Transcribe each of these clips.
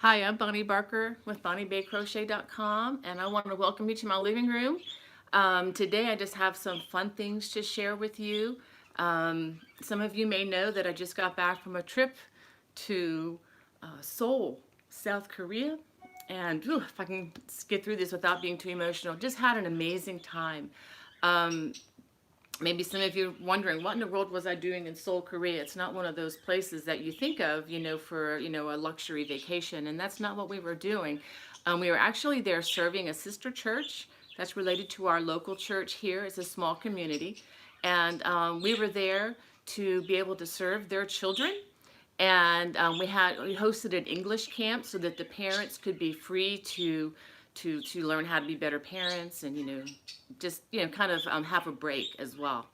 Hi, I'm Bonnie Barker with BonnieBayCrochet.com, and I want to welcome you to my living room. Today I just have some fun things to share with you. Some of you may know that I just got back from a trip to Seoul, South Korea, and if I can get through this without being too emotional, just had an amazing time. Um, Maybe some of you are wondering, what in the world was I doing in Seoul, Korea? It's not one of those places that you think of, for, a luxury vacation. And that's not what we were doing. We were actually there serving a sister church that's related to our local church here. It's a small community. And we were there to be able to serve their children. And we hosted an English camp so that the parents could be free to learn how to be better parents, and just kind of have a break as well.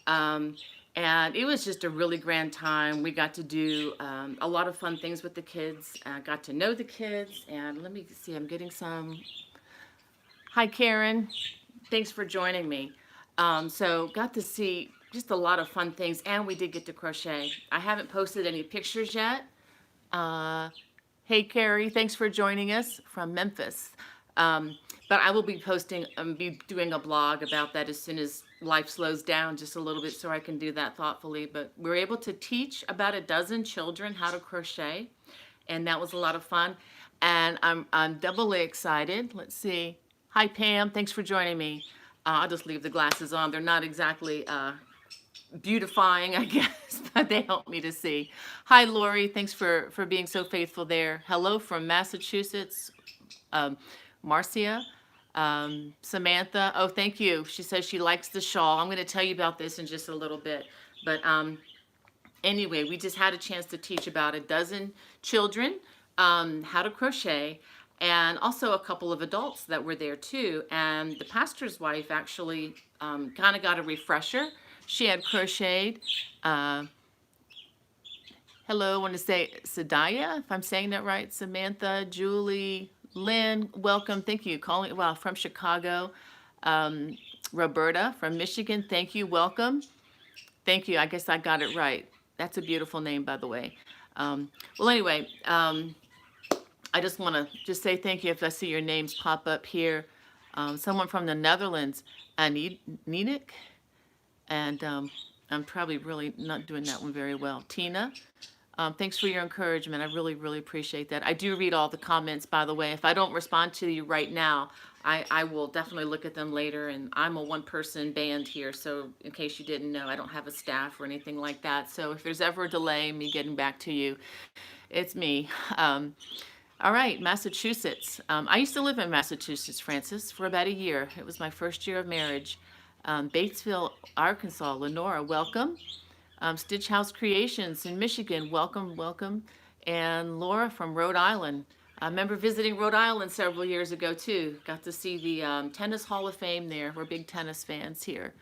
um, and it was just a really grand time. We got to do a lot of fun things with the kids. Got to know the kids, and let me see, I'm getting some. Hi, Karen. Thanks for joining me. So got to see just a lot of fun things, and we did get to crochet. I haven't posted any pictures yet. uh, Hey, Carrie, thanks for joining us from Memphis. Um, but I will be be doing a blog about that as soon as life slows down just a little bit, so I can do that thoughtfully. But we were able to teach about a dozen children how to crochet, and that was a lot of fun. And I'm doubly excited. Let's see. Hi, Pam. Thanks for joining me. I'll just leave the glasses on. They're not exactly beautifying, I guess, but they help me to see. Hi, Lori. Thanks for being so faithful there. Hello from Massachusetts, um, Marcia. Samantha. Oh, thank you. She says she likes the shawl. I'm going to tell you about this in just a little bit. But anyway, we just had a chance to teach about a dozen children how to crochet, and also a couple of adults that were there too. And the pastor's wife actually kind of got a refresher. She had crocheted. Uh, Hello, I want to say Sadaya, if I'm saying that right. Samantha, Julie, Lynn, welcome. Thank you. Calling, wow, from Chicago. Um, Roberta from Michigan, thank you. Welcome. Thank you. I guess I got it right. That's a beautiful name, by the way. Well, anyway, I just want to just say thank you if I see your names pop up here. Someone from the Netherlands, Ninik, and I'm probably really not doing that one very well. Tina, thanks for your encouragement. I really, really appreciate that. I do read all the comments, by the way. If I don't respond to you right now, I will definitely look at them later. And I'm a one-person band here, so in case you didn't know, I don't have a staff or anything like that. So if there's ever a delay in me getting back to you, it's me. All right, Massachusetts. I used to live in Massachusetts, Francis, for about a year. It was my first year of marriage. Batesville, Arkansas. Lenora, welcome. Stitch House Creations in Michigan, welcome, welcome. And Laura from Rhode Island. I remember visiting Rhode Island several years ago too. Got to see the Tennis Hall of Fame there. We're big tennis fans here.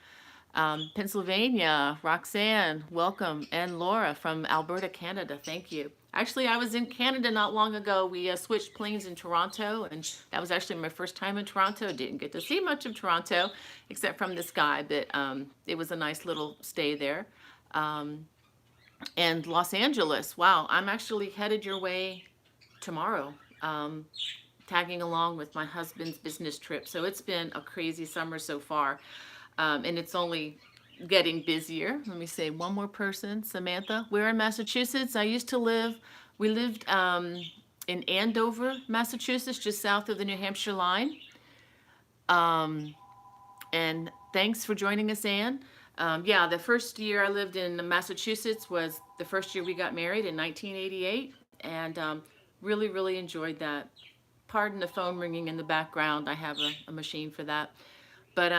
Pennsylvania, Roxanne, welcome. And Laura from Alberta, Canada, thank you. Actually, I was in Canada not long ago. We switched planes in Toronto, and that was actually my first time in Toronto. Didn't get to see much of Toronto, except from the sky, but it was a nice little stay there. Um, and Los Angeles, wow, I'm actually headed your way tomorrow, tagging along with my husband's business trip. So it's been a crazy summer so far, and it's only getting busier. Let me say one more person, Samantha. We're in Massachusetts. We lived in Andover, Massachusetts, just south of the New Hampshire line. And thanks for joining us, Anne. Yeah, the first year I lived in Massachusetts was the first year we got married in 1988, and really, really enjoyed that. Pardon the phone ringing in the background. I have a machine for that. But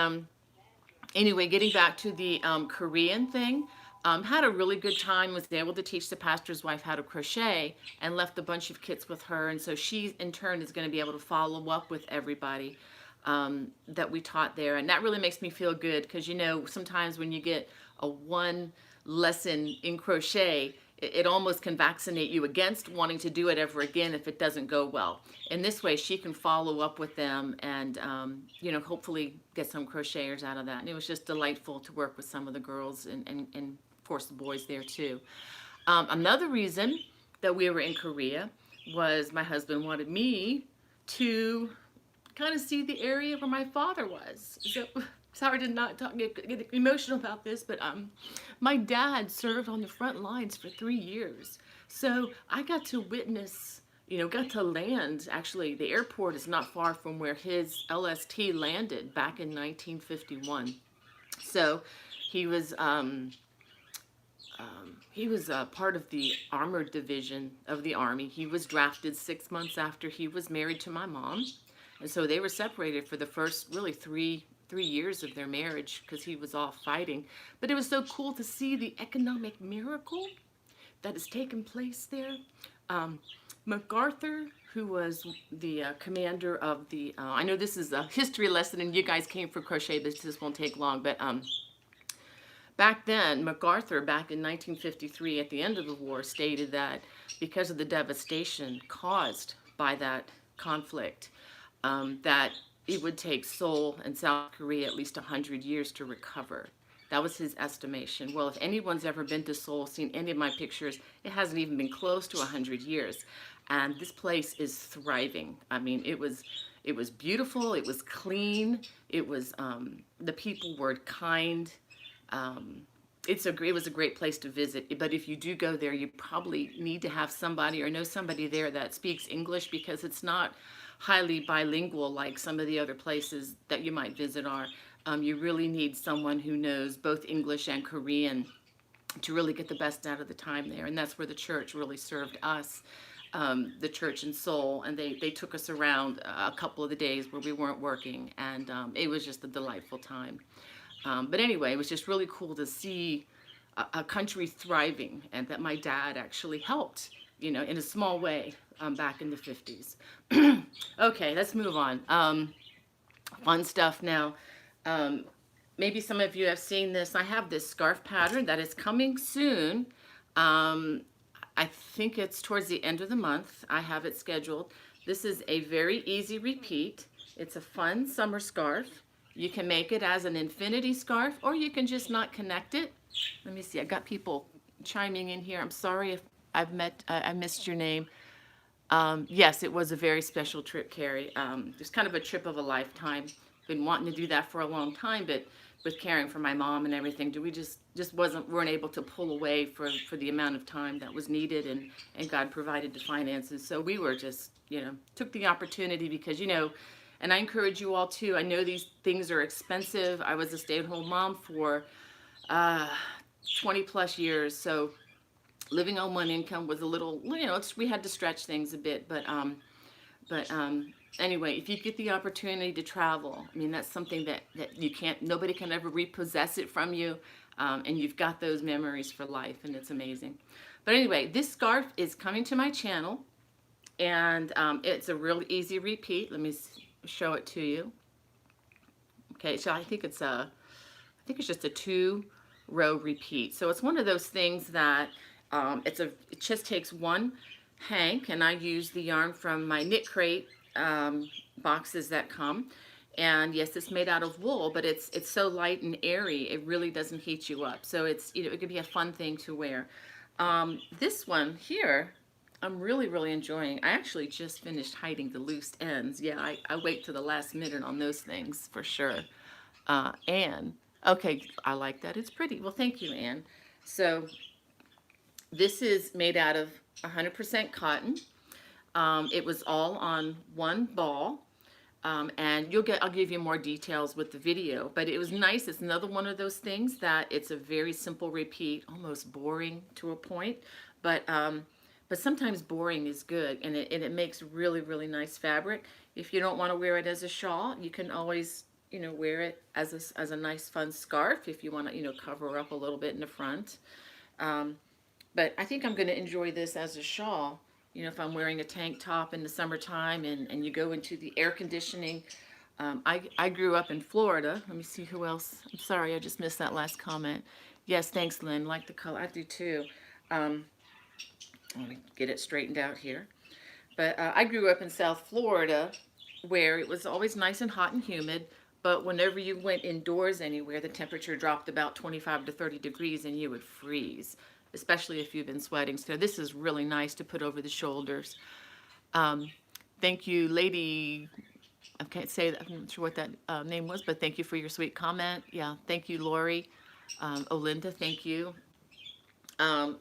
anyway, getting back to the Korean thing, had a really good time, was able to teach the pastor's wife how to crochet, and left a bunch of kits with her. And so she, in turn, is going to be able to follow up with everybody that we taught there. And that really makes me feel good, because, sometimes when you get a one lesson in crochet, it almost can vaccinate you against wanting to do it ever again if it doesn't go well. In this way, she can follow up with them and, hopefully get some crocheters out of that. And it was just delightful to work with some of the girls and of course, the boys there too. Another reason that we were in Korea was my husband wanted me to kind of see the area where my father was. So sorry to not get emotional about this, but my dad served on the front lines for 3 years. So I got to witness, got to land. Actually, the airport is not far from where his LST landed back in 1951. So he was part of the armored division of the Army. He was drafted 6 months after he was married to my mom. And so they were separated for the first really three years of their marriage because he was off fighting. But it was so cool to see the economic miracle that has taken place there. MacArthur, who was the commander of the, I know this is a history lesson and you guys came for crochet, but this won't take long, but back then, MacArthur, back in 1953, at the end of the war, stated that because of the devastation caused by that conflict, that it would take Seoul and South Korea at least 100 years to recover. That was his estimation. Well, if anyone's ever been to Seoul, seen any of my pictures, it hasn't even been close to 100 years. And this place is thriving. I mean, it was beautiful. It was clean. It was, the people were kind. It was a great place to visit. But if you do go there, you probably need to have somebody or know somebody there that speaks English, because it's not highly bilingual like some of the other places that you might visit are. You really need someone who knows both English and Korean to really get the best out of the time there. And that's where the church really served us, the church in Seoul. And they took us around a couple of the days where we weren't working. And it was just a delightful time. But anyway, it was just really cool to see a country thriving, and that my dad actually helped, in a small way, back in the 50s. Okay, let's move on. Fun stuff now. Maybe some of you have seen this. I have this scarf pattern that is coming soon. I think it's towards the end of the month. I have it scheduled. This is a very easy repeat. It's a fun summer scarf. You can make it as an infinity scarf, or you can just not connect it. Let me see. I got people chiming in here. I'm sorry if I missed your name. Yes, it was a very special trip, Carrie. Just kind of a trip of a lifetime. Been wanting to do that for a long time, but with caring for my mom and everything, we just weren't able to pull away for the amount of time that was needed, and God provided the finances. So we were just, took the opportunity because, and I encourage you all too. I know these things are expensive. I was a stay-at-home mom for 20 plus years, so living on one income was a little, we had to stretch things a bit, but anyway, if you get the opportunity to travel, I mean, that's something that nobody can ever repossess it from you, and you've got those memories for life, and it's amazing. But anyway, this scarf is coming to my channel, and it's a real easy repeat. Let me show it to you. Okay, so I think it's just a 2-row repeat. So it's one of those things that it just takes one hank, and I use the yarn from my knit crate boxes that come. And yes, it's made out of wool, but it's so light and airy, it really doesn't heat you up. So it's, it could be a fun thing to wear. This one here, I'm really enjoying. I actually just finished hiding the loose ends. Yeah, I wait to the last minute on those things for sure. Anne, okay, I like that. It's pretty. Well, thank you, Anne. So this is made out of 100% cotton. It was all on one ball. And I'll give you more details with the video, but it was nice. It's another one of those things that it's a very simple repeat, almost boring to a point, but sometimes boring is good, and it makes really nice fabric. If you don't want to wear it as a shawl, you can always, wear it as a nice fun scarf if you want to, cover up a little bit in the front. But I think I'm going to enjoy this as a shawl. If I'm wearing a tank top in the summertime and you go into the air conditioning. I grew up in Florida. Let me see who else. I'm sorry, I just missed that last comment. Yes, thanks, Lynn. Like the color. I do too. Let me get it straightened out here. But I grew up in South Florida, where it was always nice and hot and humid. But whenever you went indoors anywhere, the temperature dropped about 25 to 30 degrees and you would freeze, especially if you've been sweating. So this is really nice to put over the shoulders. Thank you, Lady. I can't say that. I'm not sure what that name was, but thank you for your sweet comment. Yeah, thank you, Lori. Olinda, thank you.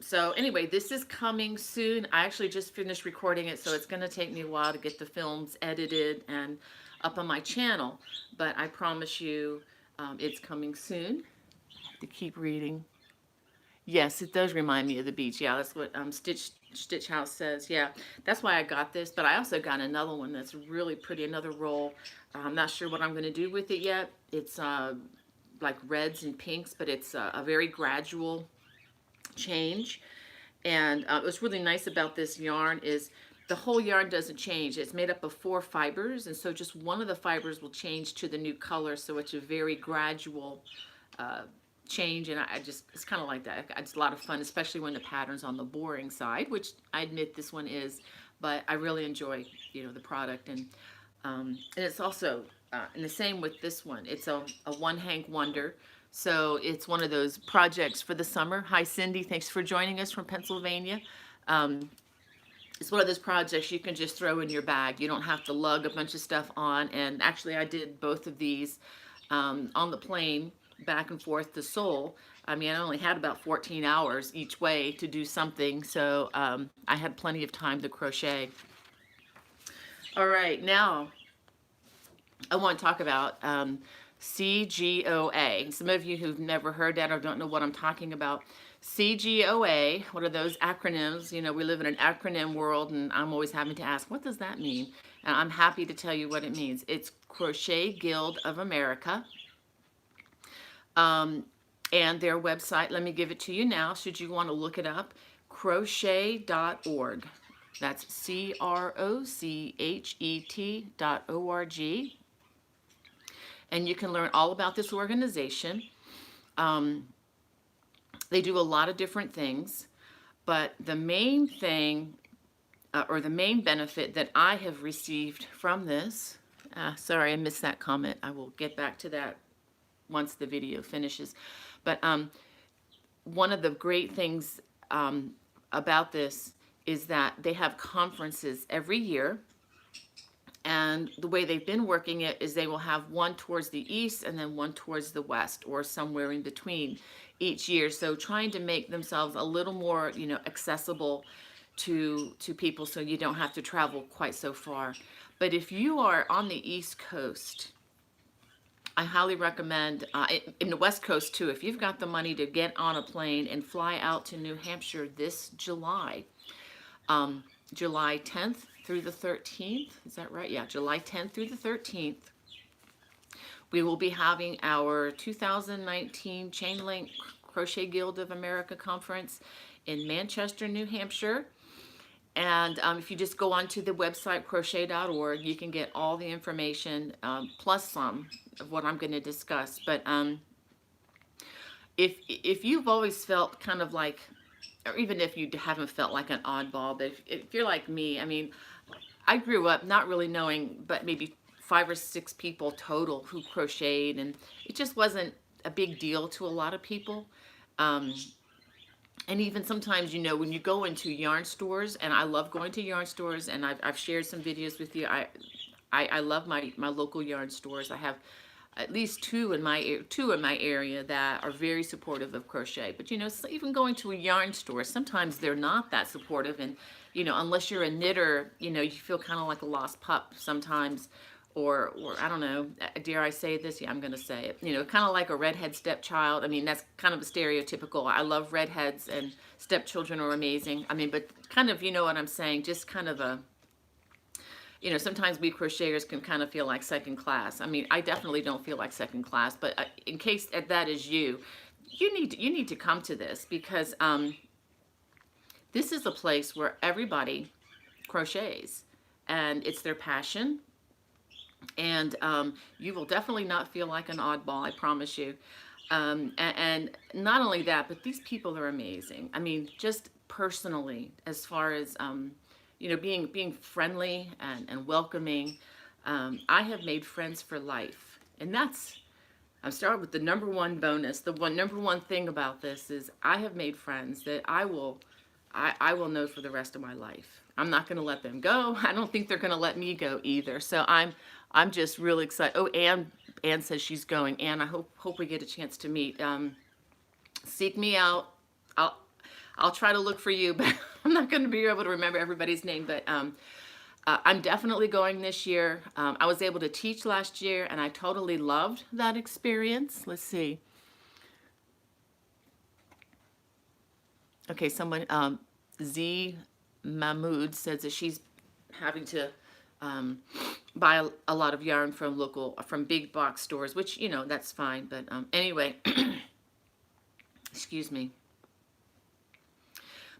So anyway, this is coming soon. I actually just finished recording it, so it's going to take me a while to get the films edited and up on my channel. But I promise you, it's coming soon. I have to keep reading. Yes, it does remind me of the beach. Yeah, that's what Stitch House says. Yeah, that's why I got this. But I also got another one that's really pretty, another roll. I'm not sure what I'm going to do with it yet. It's like reds and pinks, but it's a very gradual change. And what's really nice about this yarn is the whole yarn doesn't change. It's made up of 4 fibers, and so just one of the fibers will change to the new color. So it's a very gradual change, and I just, it's kind of like that. It's a lot of fun, especially when the pattern's on the boring side, which I admit this one is, but I really enjoy, the product. And it's also, and the same with this one, it's a one hank wonder. So it's one of those projects for the summer. Hi, Cindy. Thanks for joining us from Pennsylvania. It's one of those projects you can just throw in your bag. You don't have to lug a bunch of stuff on. And actually, I did both of these on the plane back and forth to Seoul. I mean, I only had about 14 hours each way to do something. So I had plenty of time to crochet. All right, now I want to talk about CGOA. Some of you who've never heard that or don't know what I'm talking about. CGOA, what are those acronyms? We live in an acronym world, and I'm always having to ask, what does that mean? And I'm happy to tell you what it means. It's Crochet Guild of America. And their website, let me give it to you now, should you want to look it up, crochet.org. That's CROCHET.org. And you can learn all about this organization. They do a lot of different things, but the main thing, or the main benefit that I have received from this, sorry, I missed that comment. I will get back to that once the video finishes. But one of the great things about this is that they have conferences every year. And the way they've been working it is they will have one towards the east and then one towards the west, or somewhere in between each year. So trying to make themselves a little more, accessible to people, so you don't have to travel quite so far. But if you are on the East Coast, I highly recommend, in the West Coast too, if you've got the money to get on a plane and fly out to New Hampshire this July, July 10th through the 13th, is that right? Yeah, July 10th through the 13th. We will be having our 2019 Chain Link Crochet Guild of America Conference in Manchester, New Hampshire. And if you just go onto the website, crochet.org, you can get all the information, plus some of what I'm going to discuss. But if you've always felt kind of like, or even if you haven't felt like an oddball, but if you're like me, I mean, I grew up not really knowing, but maybe 5 or 6 people total who crocheted, and it just wasn't a big deal to a lot of people. And even sometimes, when you go into yarn stores, and I love going to yarn stores, and I've shared some videos with you. I love my local yarn stores. I have at least two in my area that are very supportive of crochet. But so even going to a yarn store, sometimes they're not that supportive, and unless you're a knitter, you feel kind of like a lost pup sometimes, or I don't know, dare I say this? Yeah, I'm gonna say it. Kind of like a redhead stepchild. I mean, that's kind of a stereotypical. I love redheads, and stepchildren are amazing. I mean, but kind of, what I'm saying, just kind of a, sometimes we crocheters can kind of feel like second class. I mean, I definitely don't feel like second class, but in case that is you, you need to come to this, because this is a place where everybody crochets, and it's their passion. And you will definitely not feel like an oddball, I promise you. And not only that, but these people are amazing. I mean, just personally, as far as being friendly and welcoming. I have made friends for life, and I'm starting with the number one bonus. The number one thing about this is I have made friends that I will I will know for the rest of my life. I'm not going to let them go. I don't think they're going to let me go either. So I'm just really excited. Oh, Ann says she's going. Ann, I hope we get a chance to meet. Seek me out. I'll I'll try to look for you, but I'm not going to be able to remember everybody's name. But I'm definitely going this year. I was able to teach last year, and I totally loved that experience. Let's see. Okay, someone, Z Mahmood says that she's having to buy a lot of yarn from big box stores, which, you know, that's fine. But anyway, excuse me.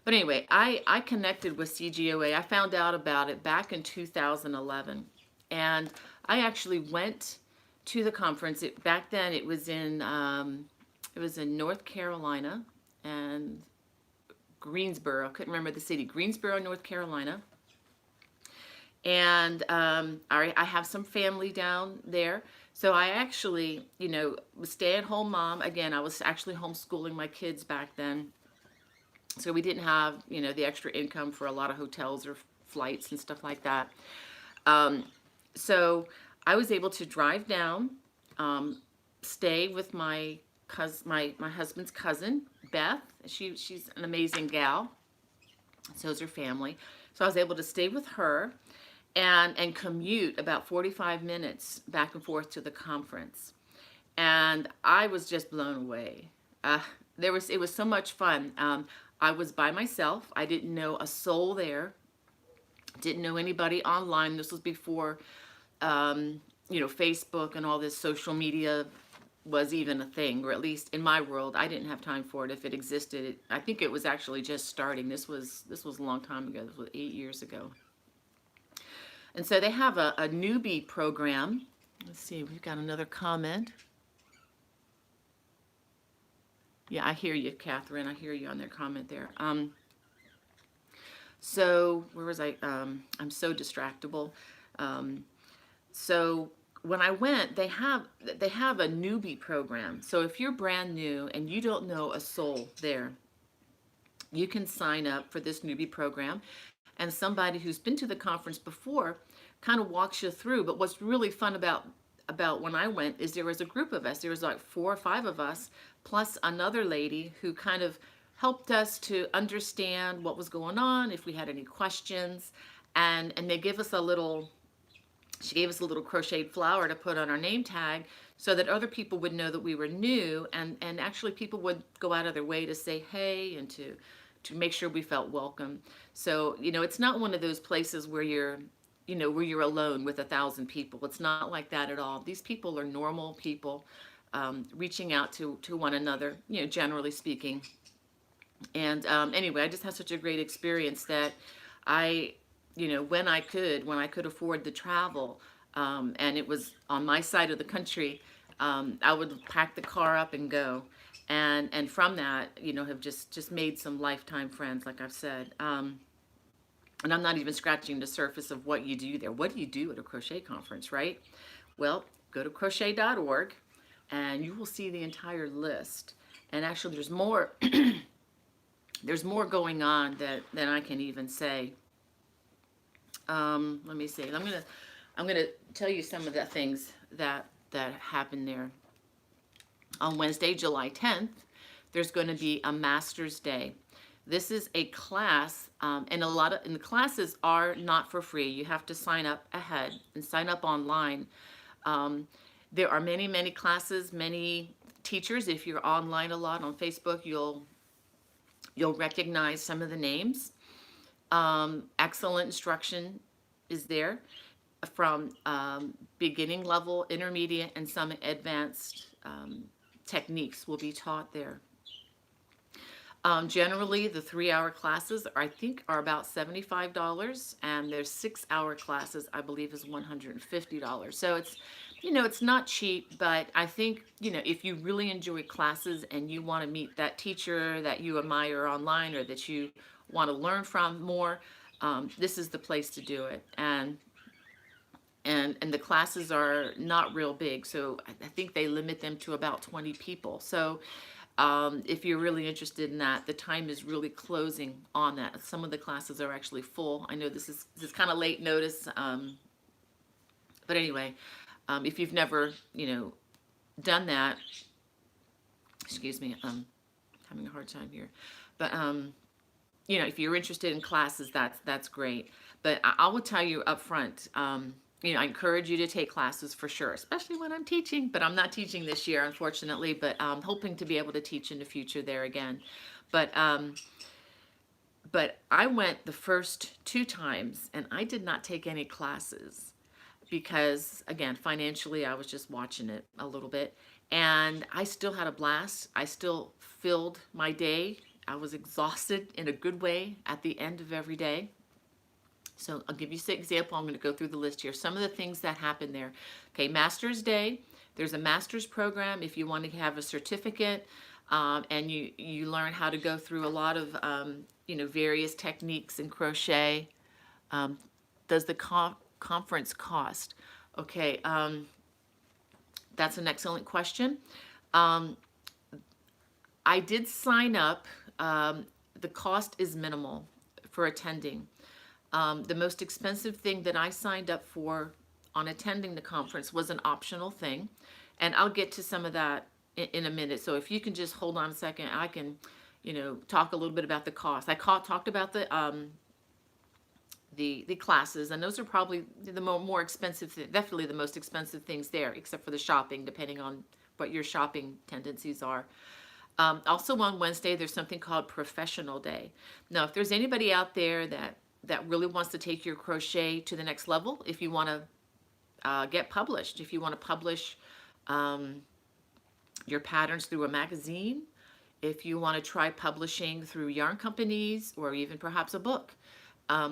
But anyway, I connected with CGOA. I found out about it back in 2011. And I actually went to the conference. Back then it was in North Carolina and Greensboro. I couldn't remember the city. Greensboro, North Carolina. And I have some family down there. So I actually, you know, was stay-at-home mom. Again, I was actually homeschooling my kids back then. So we didn't have, you know, the extra income for a lot of hotels or flights and stuff like that. So I was able to drive down, stay with my husband's cousin, Beth. She's an amazing gal. So is her family. So I was able to stay with her and commute about 45 minutes back and forth to the conference. And I was just blown away. It was so much fun. I was by myself. I didn't know a soul there. Didn't know anybody online. This was before, you know, Facebook and all this social media was even a thing, or at least in my world, I didn't have time for it. If it existed, I think it was actually just starting. This was a long time ago. This was 8 years ago. And so they have a newbie program. Let's see, we've got another comment. Yeah, I hear you, Catherine. I hear you on their comment there. So where was I? I'm so distractible. So when I went, they have a newbie program. So if you're brand new and you don't know a soul there, you can sign up for this newbie program. And somebody who's been to the conference before kind of walks you through. But what's really fun about when I went is there was a group of us. There was like 4 or 5 of us, plus another lady who kind of helped us to understand what was going on, if we had any questions. And they give us she gave us a little crocheted flower to put on our name tag so that other people would know that we were new, and actually people would go out of their way to say hey and to make sure we felt welcome. So, you know, it's not one of those places where you're alone with 1,000 people. It's not like that at all. These people are normal people, reaching out to one another, you know, generally speaking. And anyway, I just had such a great experience that you know, when I could afford the travel, and it was on my side of the country, I would pack the car up and go. And from that, you know, have just made some lifetime friends, like I've said. And I'm not even scratching the surface of what you do there. What do you do at a crochet conference, right? Well, go to crochet.org and you will see the entire list. And actually there's more there's more going on than I can even say. Let me see. I'm gonna tell you some of the things that happened there. On Wednesday, July 10th, there's going to be a Master's Day. This is a class, and the classes are not for free. You have to sign up ahead and sign up online. There are many classes, many teachers. If you're online a lot on Facebook, you'll recognize some of the names. Excellent instruction is there from beginning level, intermediate, and some advanced techniques will be taught there. Generally, the 3-hour classes, I think, are about $75, and their 6-hour classes, I believe, is $150. So it's, you know, it's not cheap, but I think, you know, if you really enjoy classes and you want to meet that teacher that you admire online or that you want to learn from more, this is the place to do it. And the classes are not real big, so I think they limit them to about 20 people. So If you're really interested in that, the time is really closing on that. Some of the classes are actually full. I know this is kind of late notice, but anyway, if you've never, done that, excuse me, I'm having a hard time here, but if you're interested in classes, that's great. But I will tell you up front, I encourage you to take classes for sure, especially when I'm teaching. But I'm not teaching this year, unfortunately. But I'm hoping to be able to teach in the future there again. But I went the first 2 times, and I did not take any classes because, again, financially, I was just watching it a little bit, and I still had a blast. I still filled my day. I was exhausted in a good way at the end of every day. So I'll give you an example. I'm going to go through the list here. Some of the things that happened there. Okay, Master's Day. There's a master's program if you want to have a certificate, and you learn how to go through a lot of various techniques in crochet. Does the conference cost? Okay, that's an excellent question. I did sign up. The cost is minimal for attending. The most expensive thing that I signed up for on attending the conference was an optional thing, and I'll get to some of that in a minute. So if you can just hold on a second, I can, talk a little bit about the cost. I talked about the classes, and those are probably the more expensive, definitely the most expensive things there, except for the shopping, depending on what your shopping tendencies are. Also on Wednesday, there's something called Professional Day. Now, if there's anybody out there that really wants to take your crochet to the next level, if you want to get published, if you want to publish your patterns through a magazine, if you want to try publishing through yarn companies or even perhaps a book,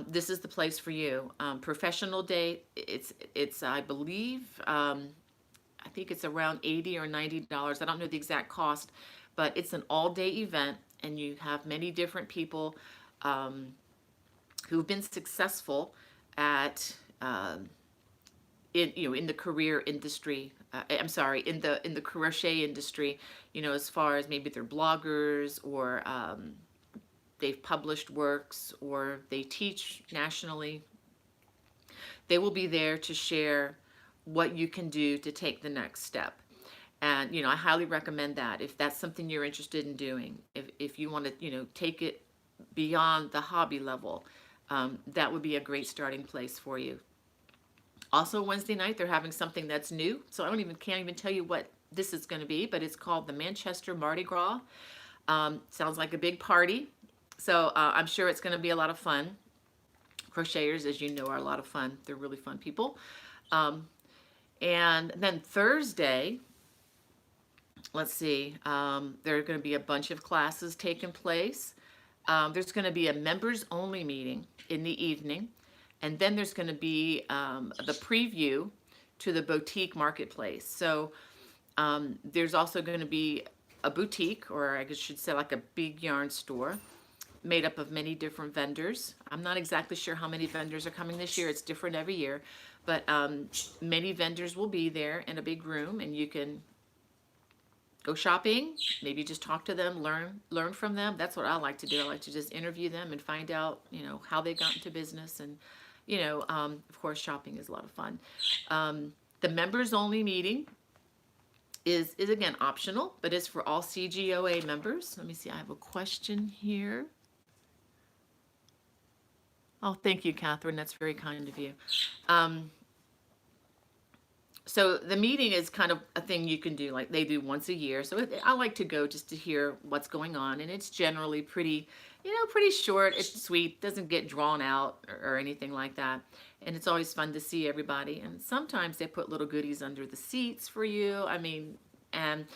this is the place for you. Professional Day, it's I believe, I think it's around $80 or $90. I don't know the exact cost, but it's an all-day event, and you have many different people who've been successful at in the career industry. I'm sorry, in the crochet industry. As far as maybe they're bloggers, or they've published works, or they teach nationally. They will be there to share what you can do to take the next step. And, I highly recommend that if that's something you're interested in doing. If you want to, take it beyond the hobby level, that would be a great starting place for you. Also, Wednesday night, they're having something that's new. So can't even tell you what this is going to be, but it's called the Manchester Mardi Gras. Sounds like a big party. So I'm sure it's going to be a lot of fun. Crocheters, as you know, are a lot of fun. They're really fun people. And then Thursday, let's see, there are going to be a bunch of classes taking place. There's going to be a members only meeting in the evening. And then there's going to be the preview to the boutique marketplace. So there's also going to be a boutique, or I should say like a big yarn store, made up of many different vendors. I'm not exactly sure how many vendors are coming this year. It's different every year. But many vendors will be there in a big room, and you can go shopping, maybe just talk to them, learn from them. That's what I like to do. I like to just interview them and find out, how they got into business. And, of course, shopping is a lot of fun. The members only meeting is again optional, but it's for all CGOA members. Let me see, I have a question here. Oh, thank you, Catherine. That's very kind of you. So the meeting is kind of a thing you can do, like they do once a year. So I like to go just to hear what's going on, and it's generally pretty short. It's sweet, doesn't get drawn out or anything like that. And it's always fun to see everybody. And sometimes they put little goodies under the seats for you. And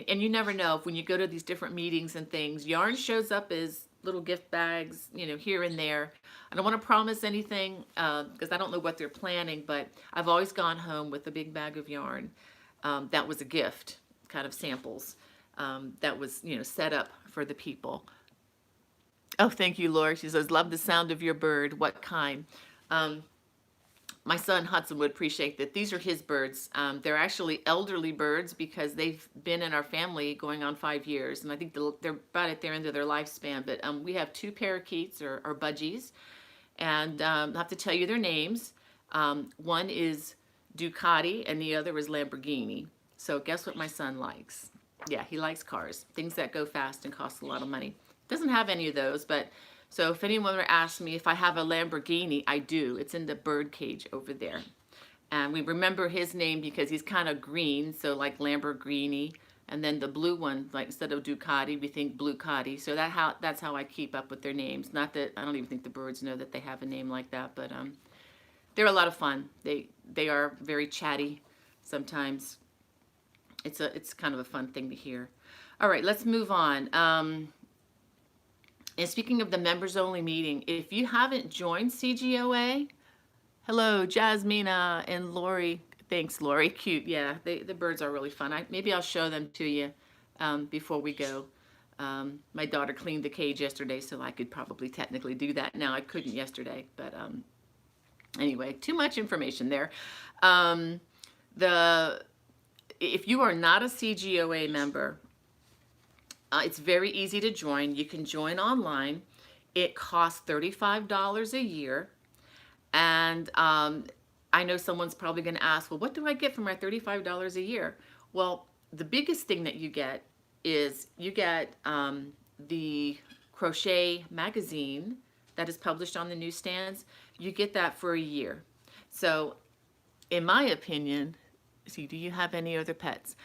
you never know, when you go to these different meetings and things, yarn shows up as little gift bags, here and there. I don't want to promise anything because I don't know what they're planning, but I've always gone home with a big bag of yarn that was a gift, kind of samples that was, set up for the people. Oh, thank you, Laura. She says, love the sound of your bird. What kind? My son Hudson would appreciate that. These are his birds. They're actually elderly birds because they've been in our family going on 5 years, and I think they're about at their end of their lifespan. But we have two parakeets or budgies, and I have to tell you their names. One is Ducati, and the other is Lamborghini. So guess what my son likes? Yeah, he likes cars, things that go fast and cost a lot of money. Doesn't have any of those, but so if anyone were to ask me if I have a Lamborghini, I do. It's in the bird cage over there. And we remember his name because he's kind of green, so like Lamborghini. And then the blue one, like instead of Ducati, we think Blucati. So that's how I keep up with their names. Not that I don't even think the birds know that they have a name like that, but they're a lot of fun. They are very chatty sometimes. It's kind of a fun thing to hear. All right, let's move on. And speaking of the members only meeting, if you haven't joined CGOA, hello, Jasmina and Lori. Thanks, Lori. Cute. Yeah, the birds are really fun. Maybe I'll show them to you before we go. My daughter cleaned the cage yesterday, so I could probably technically do that now. I couldn't yesterday, but anyway, too much information there. If you are not a CGOA member, it's very easy to join. You can join online. It costs $35 a year. And I know someone's probably going to ask, well, what do I get for my $35 a year? Well, the biggest thing that you get is you get the crochet magazine that is published on the newsstands. You get that for a year. So in my opinion, see, do you have any other pets?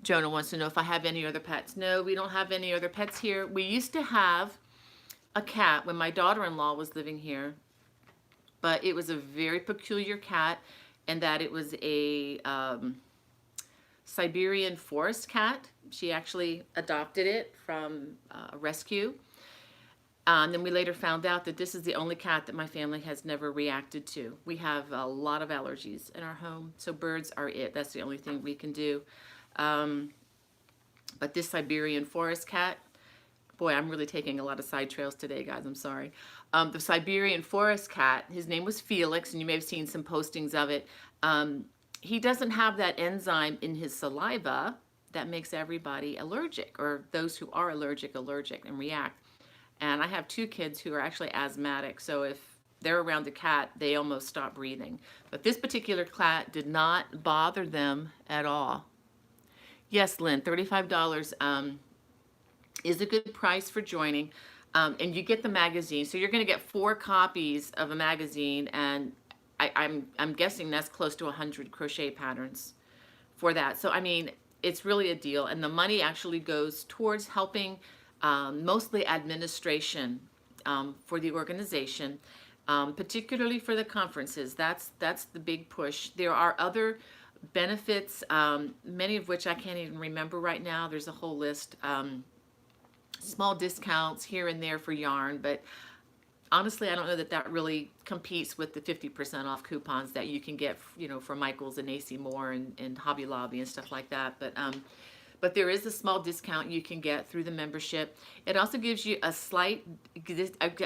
Jonah wants to know if I have any other pets. No, we don't have any other pets here. We used to have a cat when my daughter-in-law was living here, but it was a very peculiar cat in that it was a Siberian forest cat. She actually adopted it from a rescue. And then we later found out that this is the only cat that my family has never reacted to. We have a lot of allergies in our home, so birds are it. That's the only thing we can do. But this Siberian forest cat, boy, I'm really taking a lot of side trails today, guys. I'm sorry. The Siberian forest cat, his name was Felix, and you may have seen some postings of it. He doesn't have that enzyme in his saliva that makes everybody allergic, or those who are allergic and react. And I have two kids who are actually asthmatic, so if they're around a cat, they almost stop breathing. But this particular cat did not bother them at all. Yes, Lynn, $35 is a good price for joining. And you get the magazine. So you're going to get 4 copies of a magazine, and I'm guessing that's close to 100 crochet patterns for that. So, I mean, it's really a deal. And the money actually goes towards helping mostly administration for the organization, particularly for the conferences. That's the big push. There are other benefits, many of which I can't even remember right now. There's a whole list. Small discounts here and there for yarn, but honestly, I don't know that that really competes with the 50% off coupons that you can get, you know, from Michael's and AC Moore and Hobby Lobby and stuff like that. But there is a small discount you can get through the membership. It also gives you a slight,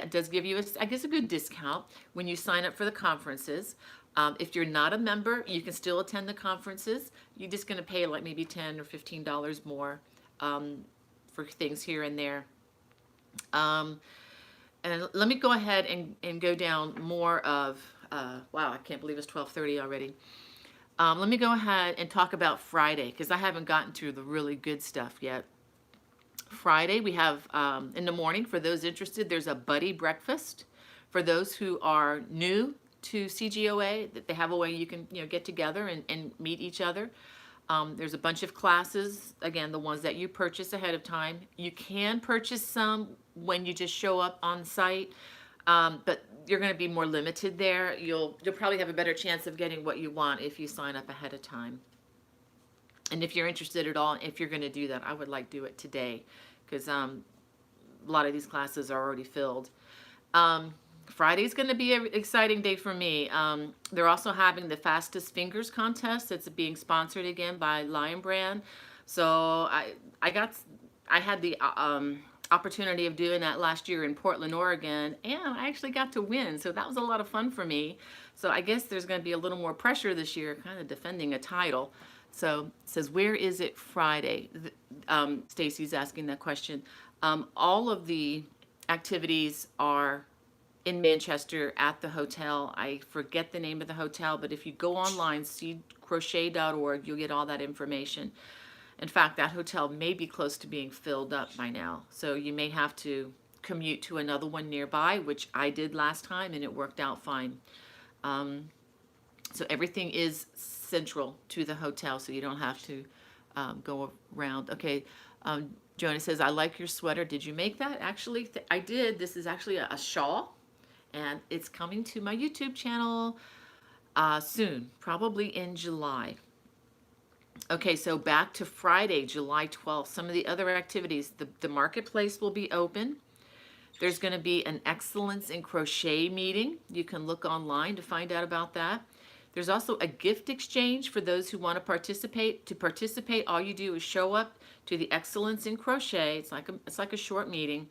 does give you, I guess, a good discount when you sign up for the conferences. If you're not a member, you can still attend the conferences. You're just going to pay like maybe $10 or $15 more for things here and there. And let me go ahead and go down more of, wow, I can't believe it's 12:30 already. Let me go ahead and talk about Friday, because I haven't gotten to the really good stuff yet. Friday, we have, in the morning, for those interested, there's a buddy breakfast. For those who are new to CGOA, that they have a way you can, you know, get together and meet each other. There's a bunch of classes, again, the ones that you purchase ahead of time. You can purchase some when you just show up on site, but you're going to be more limited there. You'll probably have a better chance of getting what you want if you sign up ahead of time. And if you're interested at all, if you're going to do that, I would like to do it today, because a lot of these classes are already filled. Friday's going to be an exciting day for me. They're also having the Fastest Fingers contest. That's being sponsored again by Lion Brand. So I had the opportunity of doing that last year in Portland, Oregon, and I actually got to win. So that was a lot of fun for me. So I guess there's going to be a little more pressure this year, kind of defending a title. So it says, where is it Friday? Stacy's asking that question. All of the activities are in Manchester at the hotel. I forget the name of the hotel, but if you go online, crochet.org, you'll get all that information. In fact, that hotel may be close to being filled up by now. So you may have to commute to another one nearby, which I did last time, and it worked out fine. So everything is central to the hotel, so you don't have to go around. Okay, Jonah says, I like your sweater. Did you make that? Actually, I did. This is actually a shawl, and it's coming to my YouTube channel soon, probably in July. Okay, so back to Friday, July 12th. Some of the other activities. The marketplace will be open. There's going to be an Excellence in Crochet meeting. You can look online to find out about that. There's also a gift exchange for those who want to participate. To participate, all you do is show up to the Excellence in Crochet. It's like a short meeting.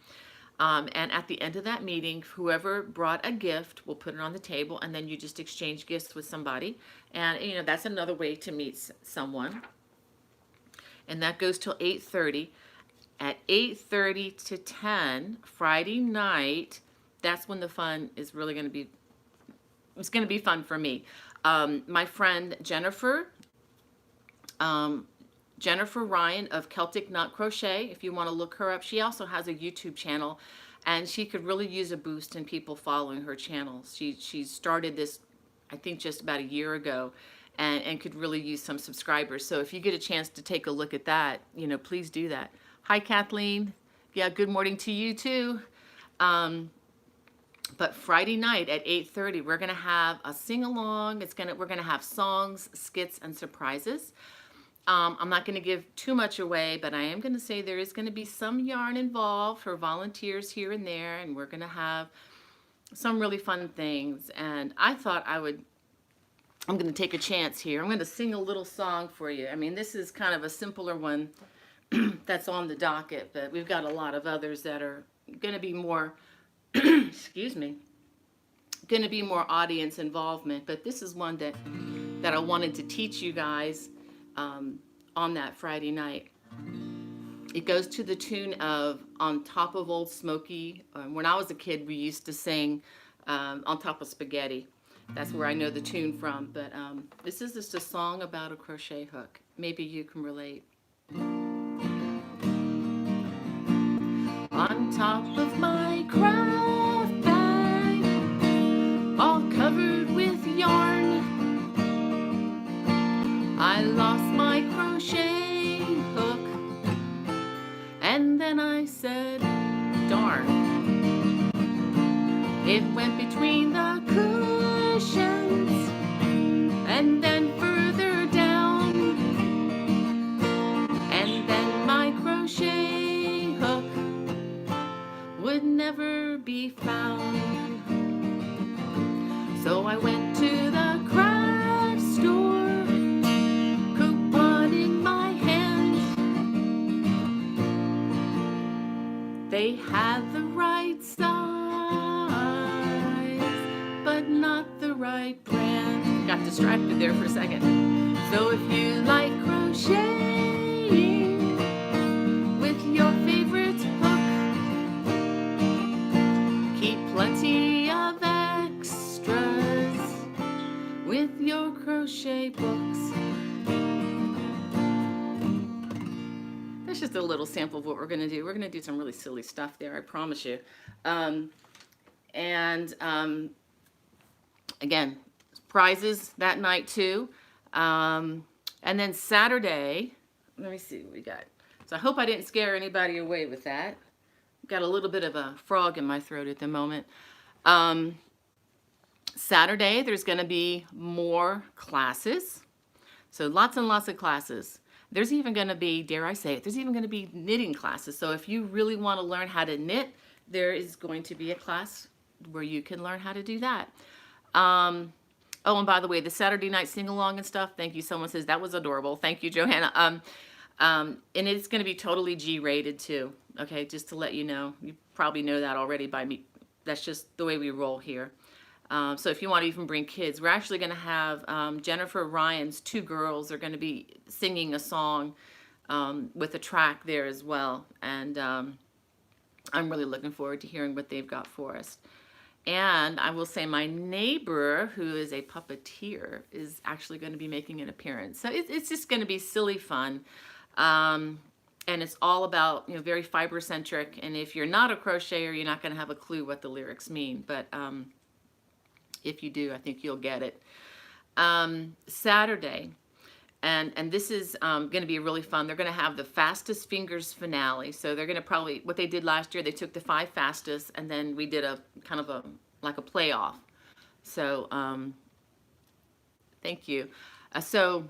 And at the end of that meeting, whoever brought a gift will put it on the table, and then you just exchange gifts with somebody. And, you know, that's another way to meet someone. And that goes till 8:30. At 8:30 to 10, Friday night, that's when the fun is really going to be, it's going to be fun for me. My friend Jennifer Ryan of Celtic Knot Crochet, if you want to look her up, she also has a YouTube channel, and she could really use a boost in people following her channel. She started this, I think, just about a year ago, and could really use some subscribers. So if you get a chance to take a look at that, you know, please do that. Hi, Kathleen. Yeah, good morning to you too. But Friday night at 8:30, we're gonna have a sing-along. We're gonna have songs, skits, and surprises. I'm not going to give too much away, but I am going to say there is going to be some yarn involved for volunteers here and there, and we're going to have some really fun things. And I thought I'm going to take a chance here. I'm going to sing a little song for you. I mean, this is kind of a simpler one that's on the docket, but we've got a lot of others that are going to be more, excuse me, going to be more audience involvement. But this is one that I wanted to teach you guys on that Friday night. It goes to the tune of On Top of Old Smoky. When I was a kid, we used to sing On Top of Spaghetti. That's where I know the tune from. But this is just a song about a crochet hook. Maybe you can relate. On top of my craft bag, all covered with yarn, I lost my crochet hook, and then I said, darn. It went between the cushions, and then further down, and then my crochet hook would never be found. So I went to the craft store, they had the right size, but not the right brand. Got distracted there for a second. So if you like crocheting with your favorite hook, keep plenty of extras with your crochet books. That's just a little sample of what we're going to do. We're going to do some really silly stuff there, I promise you. Again, prizes that night too. And then Saturday, let me see what we got. So I hope I didn't scare anybody away with that. Got a little bit of a frog in my throat at the moment. Saturday, there's going to be more classes. So lots and lots of classes. There's even going to be, dare I say it, there's even going to be knitting classes. So if you really want to learn how to knit, there is going to be a class where you can learn how to do that. Oh, and by the way, the Saturday night sing-along and stuff, thank you. Someone says, that was adorable. Thank you, Johanna. And it's going to be totally G-rated too. Okay, just to let you know. You probably know that already by me. That's just the way we roll here. So if you want to even bring kids, we're actually going to have Jennifer Ryan's two girls are going to be singing a song with a track there as well. And I'm really looking forward to hearing what they've got for us. And I will say my neighbor, who is a puppeteer, is actually going to be making an appearance. So it's just going to be silly fun. And it's all about, very fiber centric. And if you're not a crocheter, you're not going to have a clue what the lyrics mean. But if you do, I think you'll get it. Saturday. And this is going to be really fun. They're going to have the fastest fingers finale. So they're going to probably, what they did last year, they took the 5 fastest and then we did a kind of like a playoff. So thank you. So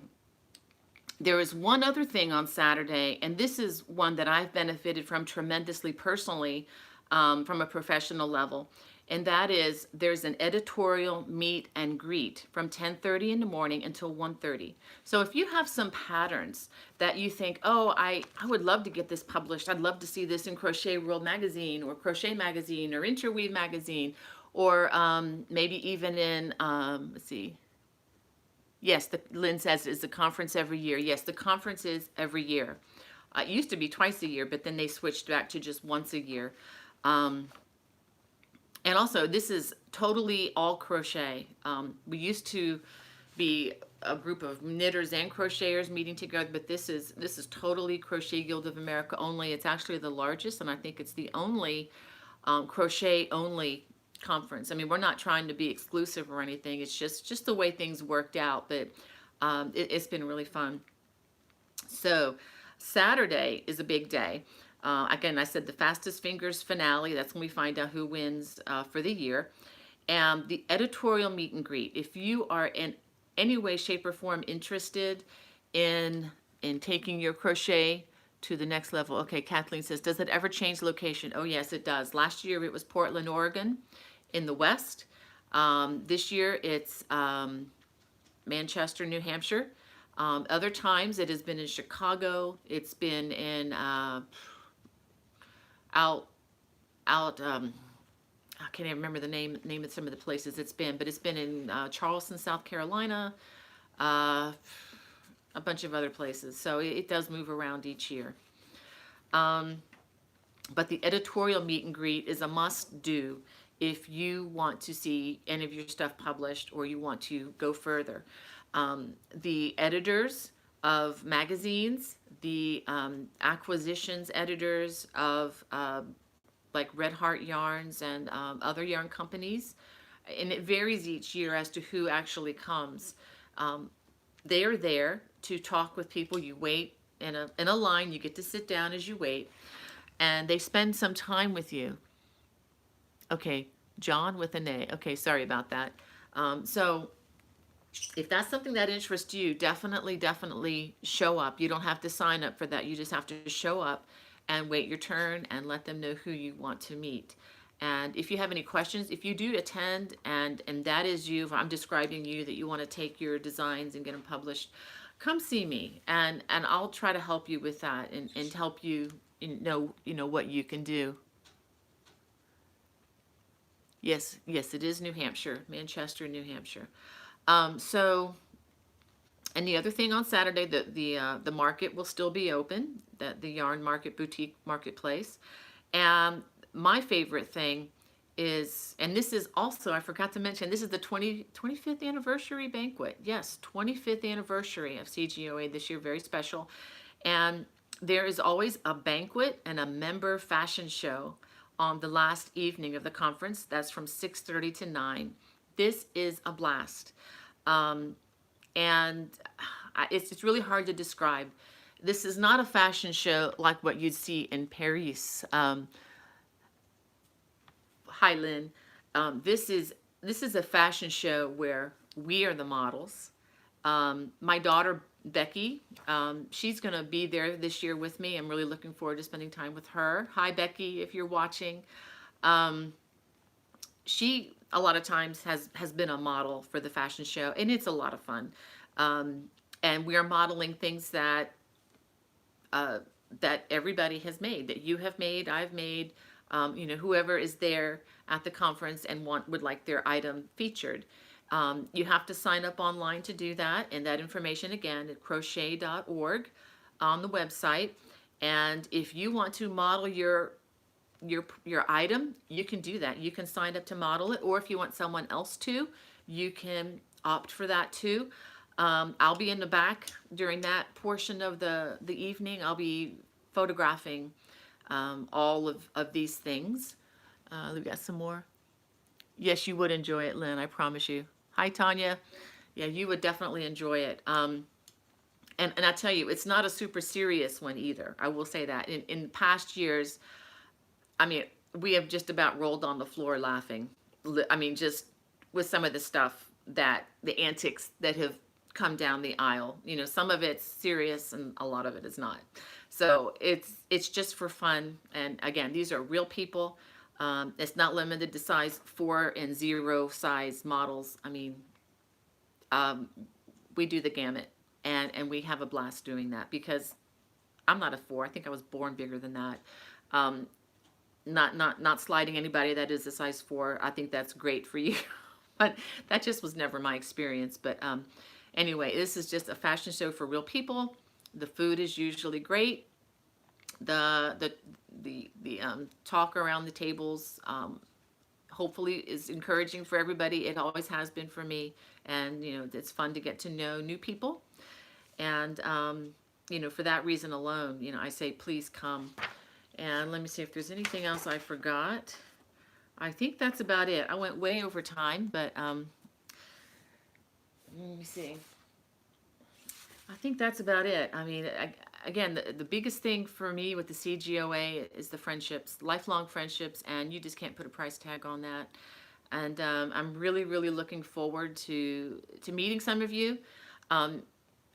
there is one other thing on Saturday, and this is one that I've benefited from tremendously personally from a professional level. And that is, there's an editorial meet and greet from 10:30 in the morning until 1:30. So if you have some patterns that you think, oh, I would love to get this published. I'd love to see this in Crochet World Magazine or Crochet Magazine or Interweave Magazine, or maybe even in, let's see. Yes, Lynn says, is the conference every year? Yes, the conference is every year. It used to be twice a year, but then they switched back to just once a year. And also, this is totally all crochet. We used to be a group of knitters and crocheters meeting together, but this is totally Crochet Guild of America only. It's actually the largest, and I think it's the only crochet only conference. I mean, we're not trying to be exclusive or anything. It's just the way things worked out, but it's been really fun. So Saturday is a big day. Again, I said the fastest fingers finale. That's when we find out who wins for the year. And the editorial meet and greet. If you are in any way, shape, or form interested in taking your crochet to the next level. Okay, Kathleen says, does it ever change location? Oh, yes, it does. Last year it was Portland, Oregon in the west. This year it's Manchester, New Hampshire. Other times it has been in Chicago. It's been in I can't even remember the name of some of the places it's been, but it's been in Charleston, South Carolina, a bunch of other places. So it does move around each year. But the editorial meet and greet is a must-do if you want to see any of your stuff published or you want to go further. The editors of magazines, the acquisitions editors of like Red Heart Yarns and other yarn companies, and it varies each year as to who actually comes. They are there to talk with people. You wait in a line, you get to sit down as you wait, and they spend some time with you. Okay, John with an A. Okay, sorry about that. So if that's something that interests you, definitely show up. You don't have to sign up for that. You just have to show up and wait your turn and let them know who you want to meet. And if you have any questions, if you do attend and that is you, if I'm describing you, that you want to take your designs and get them published, come see me and I'll try to help you with that and help you know what you can do. Yes, it is New Hampshire, Manchester, New Hampshire. So, and the other thing on Saturday, the market will still be open, the Yarn Market Boutique Marketplace. And my favorite thing is, and this is also, I forgot to mention, this is the 25th anniversary banquet. Yes, 25th anniversary of CGOA this year, very special. And there is always a banquet and a member fashion show on the last evening of the conference. That's from 6:30 to 9. This is a blast. And it's really hard to describe. This is not a fashion show like what you'd see in Paris. Hi, Lynn. This is a fashion show where we are the models. My daughter, Becky, she's going to be there this year with me. I'm really looking forward to spending time with her. Hi, Becky, if you're watching. She a lot of times has been a model for the fashion show, and it's a lot of fun. And we are modeling things that that everybody has made, that you have made, I've made, whoever is there at the conference and would like their item featured. You have to sign up online to do that, and that information again at crochet.org on the website. And if you want to model your item, you can do that. You can sign up to model it, or if you want someone else to, you can opt for that too. I'll be in the back during that portion of the evening. I'll be photographing all of these things. We've got some more. Yes, you would enjoy it, Lynn, I promise you. Hi, Tanya. Yeah, you would definitely enjoy it. And I tell you, it's not a super serious one either. I will say that. In past years, I mean, we have just about rolled on the floor laughing. I mean, just with some of the stuff the antics that have come down the aisle. Some of it's serious and a lot of it is not. So it's just for fun. And again, these are real people. It's not limited to size 4 and 0 size models. I mean, we do the gamut, and we have a blast doing that, because I'm not a 4. I think I was born bigger than that. Not sliding anybody that is a size 4. I think that's great for you, but that just was never my experience. But anyway, this is just a fashion show for real people. The food is usually great. The talk around the tables hopefully is encouraging for everybody. It always has been for me, and it's fun to get to know new people. And for that reason alone, I say please come. And let me see if there's anything else I forgot. I think that's about it. I went way over time, but let me see. I think that's about it. I mean, again, the biggest thing for me with the CGOA is the friendships, lifelong friendships, and you just can't put a price tag on that. And I'm really, really looking forward to meeting some of you.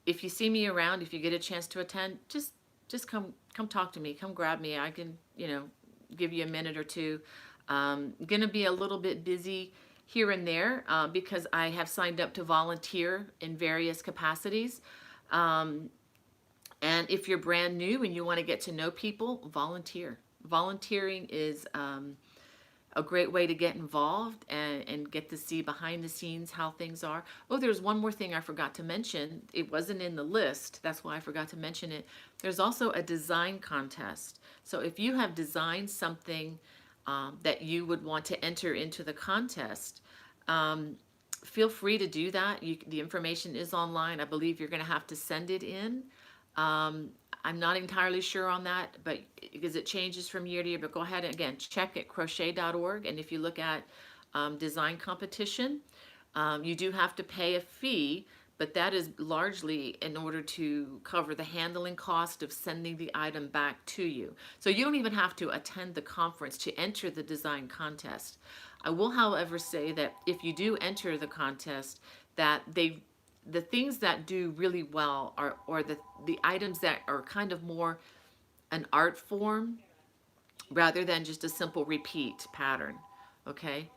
If you see me around, if you get a chance to attend, just come talk to me, come grab me. I can, give you a minute or two. I'm going to be a little bit busy here and there because I have signed up to volunteer in various capacities. And if you're brand new and you want to get to know people, volunteer. Volunteering is a great way to get involved and get to see behind the scenes how things are. Oh, there's one more thing I forgot to mention. It wasn't in the list. That's why I forgot to mention it. There's also a design contest. So if you have designed something that you would want to enter into the contest, feel free to do that. The information is online. I believe you're going to have to send it in. I'm not entirely sure on that, but because it changes from year to year, but go ahead and again, check at crochet.org. And if you look at design competition, you do have to pay a fee, but that is largely in order to cover the handling cost of sending the item back to you. So you don't even have to attend the conference to enter the design contest. I will, however, say that if you do enter the contest, that the things that do really well are the items that are kind of more an art form rather than just a simple repeat pattern, okay?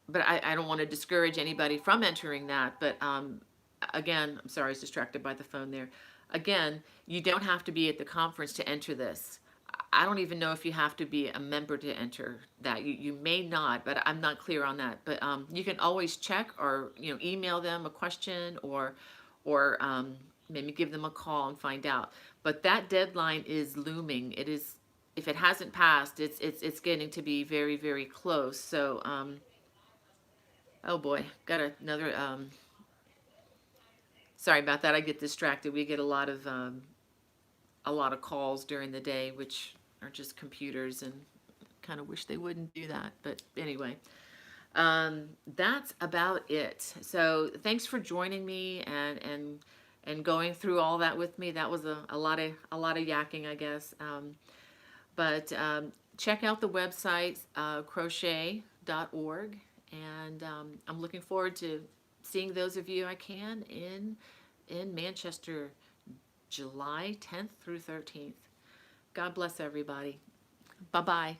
But I don't want to discourage anybody from entering that, but again, I'm sorry, I was distracted by the phone there. Again, you don't have to be at the conference to enter this. I don't even know if you have to be a member to enter that. You may not, but I'm not clear on that. But you can always check or email them a question or maybe give them a call and find out. But that deadline is looming. It is, if it hasn't passed, it's getting to be very, very close. So oh boy, got another sorry about that. I get distracted. We get a lot of calls during the day, which are just computers, and kind of wish they wouldn't do that. But anyway, that's about it. So thanks for joining me and going through all that with me. That was a lot of yakking, I guess. But check out the website, crochet.org, and I'm looking forward to seeing those of you I can in Manchester, July 10th through 13th. God bless everybody. Bye-bye.